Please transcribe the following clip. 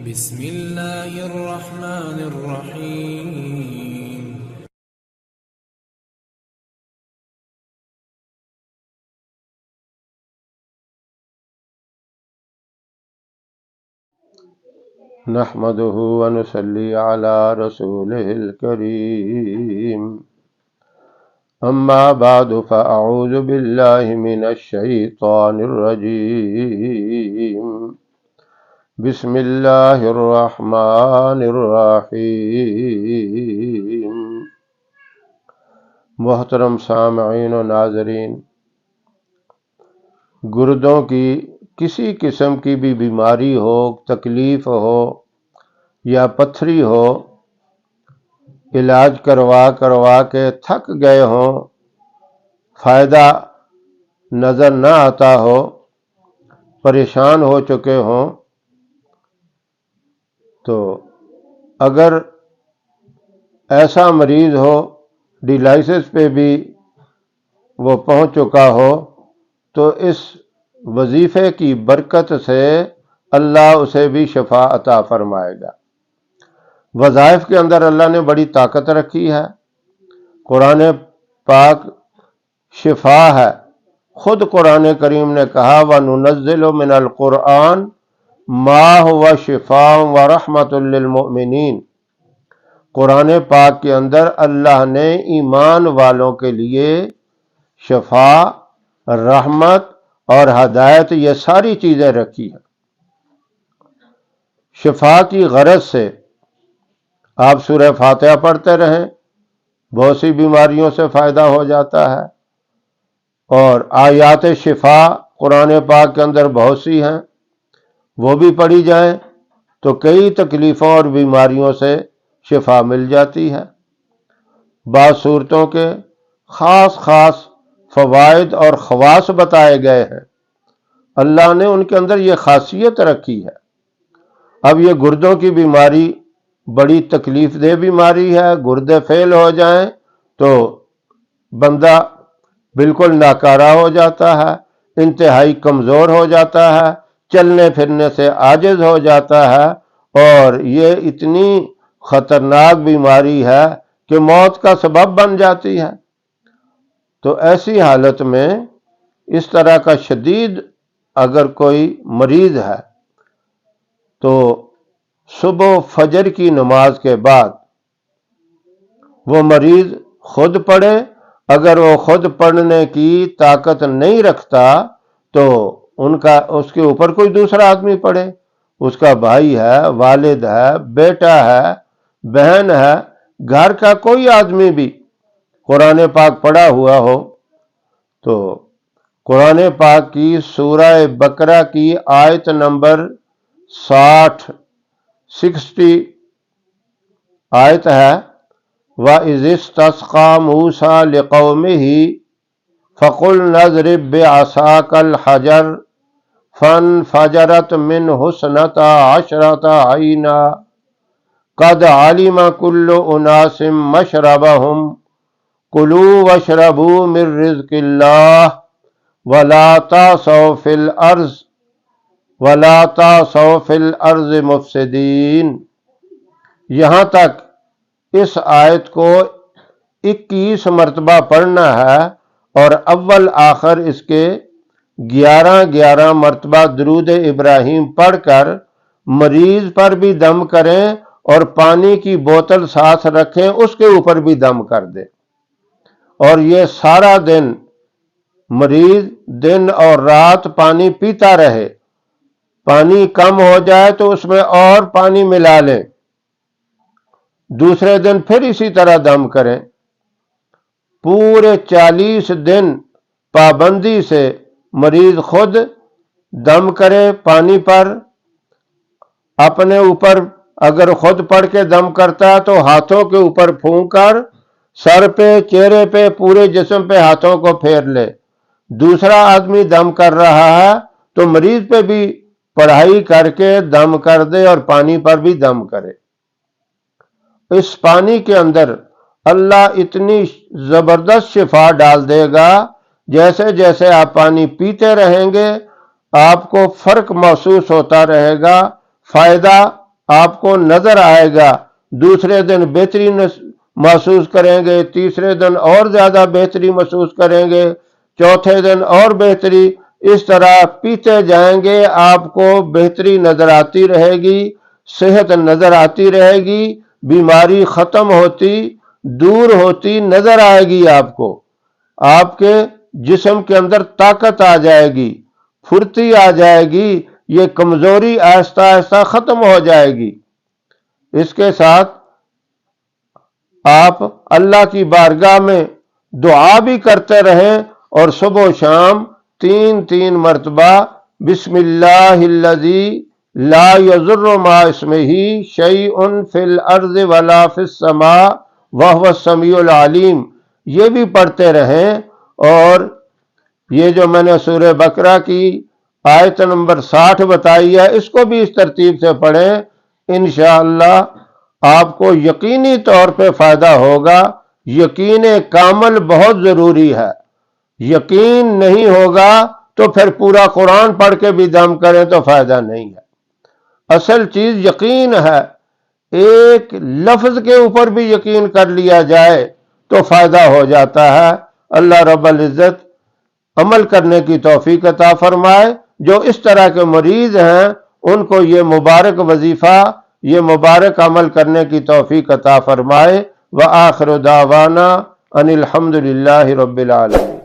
بسم اللہ الرحمن الرحیم۔ نحمده ونصلي على رسوله الكريم، أما بعد فأعوذ بالله من الشيطان الرجيم، بسم الله الرحمن الرحيم۔ محترم سامعین و ناظرین، گردوں کی کسی قسم کی بھی بیماری ہو، تکلیف ہو یا پتھری ہو، علاج کروا کے تھک گئے ہوں، فائدہ نظر نہ آتا ہو، پریشان ہو چکے ہوں، تو اگر ایسا مریض ہو ڈیالائسس پہ بھی وہ پہنچ چکا ہو، تو اس وظیفے کی برکت سے اللہ اسے بھی شفا عطا فرمائے گا۔ وظائف کے اندر اللہ نے بڑی طاقت رکھی ہے۔ قرآن پاک شفا ہے۔ خود قرآن کریم نے کہا وَنُنَزِّلُ مِنَ الْقُرْآنِ مَا هُوَ شِفَاءٌ وَرَحْمَةٌ لِّلْمُؤْمِنِينَ۔ قرآن پاک کے اندر اللہ نے ایمان والوں کے لیے شفا، رحمت اور ہدایت یہ ساری چیزیں رکھی ہیں۔ شفا کی غرض سے آپ سورہ فاتحہ پڑھتے رہیں، بہت سی بیماریوں سے فائدہ ہو جاتا ہے، اور آیات شفا قرآن پاک کے اندر بہت سی ہیں، وہ بھی پڑھی جائیں تو کئی تکلیفوں اور بیماریوں سے شفا مل جاتی ہے۔ بعض صورتوں کے خاص فوائد اور خواص بتائے گئے ہیں، اللہ نے ان کے اندر یہ خاصیت رکھی ہے۔ اب یہ گردوں کی بیماری بڑی تکلیف دہ بیماری ہے، گردے فیل ہو جائیں تو بندہ بالکل ناکارہ ہو جاتا ہے، انتہائی کمزور ہو جاتا ہے، چلنے پھرنے سے عاجز ہو جاتا ہے، اور یہ اتنی خطرناک بیماری ہے کہ موت کا سبب بن جاتی ہے۔ تو ایسی حالت میں اس طرح کا شدید اگر کوئی مریض ہے تو صبح فجر کی نماز کے بعد وہ مریض خود پڑھے۔ اگر وہ خود پڑھنے کی طاقت نہیں رکھتا تو اس کے اوپر کوئی دوسرا آدمی پڑھے، اس کا بھائی ہے، والد ہے، بیٹا ہے، بہن ہے، گھر کا کوئی آدمی بھی قرآن پاک پڑھا ہوا ہو تو قرآن پاک کی سورہ بقرہ کی آیت نمبر 60 آیت ہے وَإِذِ اسْتَسْقَىٰ مُوسَىٰ لِقَوْمِهِ فَقُلْنَا اضْرِب بِّعَصَاكَ الْحَجَرَ فَانْفَجَرَتْ مِنْهُ اثْنَتَا عَشْرَةَ عَيْنًا قَدْ عَلِمَ كُلُّ أُنَاسٍ مَّشْرَبَهُمْ كُلُوا وَاشْرَبُوا مِن رِّزْقِ اللَّهِ وَلَا تَعْثَوْا فِي الْأَرْضِ مُفْسِدِينَ۔ یہاں تک اس آیت کو 21 مرتبہ پڑھنا ہے، اور اول آخر اس کے 11 مرتبہ درود ابراہیم پڑھ کر مریض پر بھی دم کریں، اور پانی کی بوتل ساتھ رکھیں، اس کے اوپر بھی دم کر دیں، اور یہ سارا دن مریض دن اور رات پانی پیتا رہے۔ پانی کم ہو جائے تو اس میں اور پانی ملا لیں، دوسرے دن پھر اسی طرح دم کریں۔ پورے 40 دن پابندی سے مریض خود دم کرے پانی پر، اپنے اوپر اگر خود پڑھ کے دم کرتا ہے تو ہاتھوں کے اوپر پھونک کر سر پہ، چہرے پہ، پورے جسم پہ ہاتھوں کو پھیر لے۔ دوسرا آدمی دم کر رہا ہے تو مریض پہ بھی پڑھائی کر کے دم کر دے اور پانی پر بھی دم کرے۔ اس پانی کے اندر اللہ اتنی زبردست شفا ڈال دے گا، جیسے جیسے آپ پانی پیتے رہیں گے آپ کو فرق محسوس ہوتا رہے گا، فائدہ آپ کو نظر آئے گا، دوسرے دن بہتری محسوس کریں گے، تیسرے دن اور زیادہ بہتری محسوس کریں گے، چوتھے دن اور بہتری، اس طرح پیتے جائیں گے، آپ کو بہتری نظر آتی رہے گی، صحت نظر آتی رہے گی، بیماری ختم ہوتی، دور ہوتی نظر آئے گی آپ کو، آپ کے جسم کے اندر طاقت آ جائے گی، پھرتی آ جائے گی، یہ کمزوری آہستہ آہستہ ختم ہو جائے گی۔ اس کے ساتھ آپ اللہ کی بارگاہ میں دعا بھی کرتے رہیں اور صبح و شام 3 مرتبہ بسم اللہ الذی لا یضر مع اسمہ شیء فی الارض ولا فی السماء وہو السمیع العلیم، یہ بھی پڑھتے رہیں۔ اور یہ جو میں نے سورہ بقرہ کی آیت نمبر 60 بتائی ہے، اس کو بھی اس ترتیب سے پڑھیں، انشاءاللہ آپ کو یقینی طور پہ فائدہ ہوگا۔ یقین کامل بہت ضروری ہے، یقین نہیں ہوگا تو پھر پورا قرآن پڑھ کے بھی دم کریں تو فائدہ نہیں ہے۔ اصل چیز یقین ہے، ایک لفظ کے اوپر بھی یقین کر لیا جائے تو فائدہ ہو جاتا ہے۔ اللہ رب العزت عمل کرنے کی توفیق عطا فرمائے۔ جو اس طرح کے مریض ہیں ان کو یہ مبارک وظیفہ، یہ مبارک عمل کرنے کی توفیق عطا فرمائے۔ وآخر دعوانا ان الحمد للہ رب العالمین۔